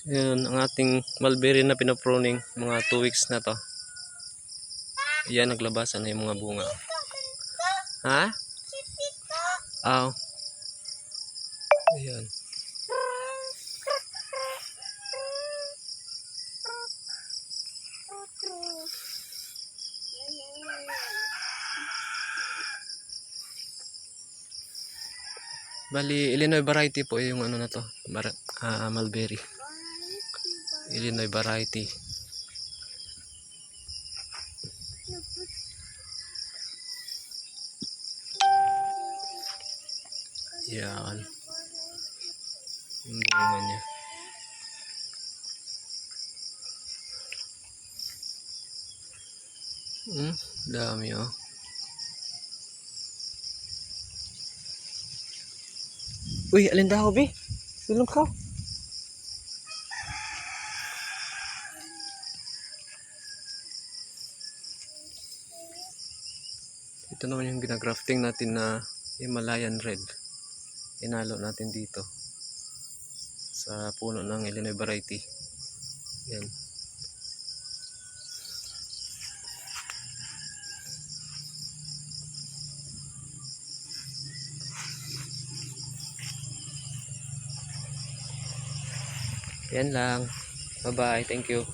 Yan ang ating mulberry na pinapruning. Mga 2 weeks na to. Yan, naglabasan na yung mga bunga. Ha? Aw. Ayan. Bali, Illinois variety po yung ano na to. Mulberry. Illinois variety. Yan. Yung bunga niya. Dami oh. Uy, alin daw be? Tulong ka. Ito naman yung ginagrafting natin na Himalayan Red. Inalo natin dito sa puno ng Illinois variety. Yan. Yan lang. Bye-bye. Thank you.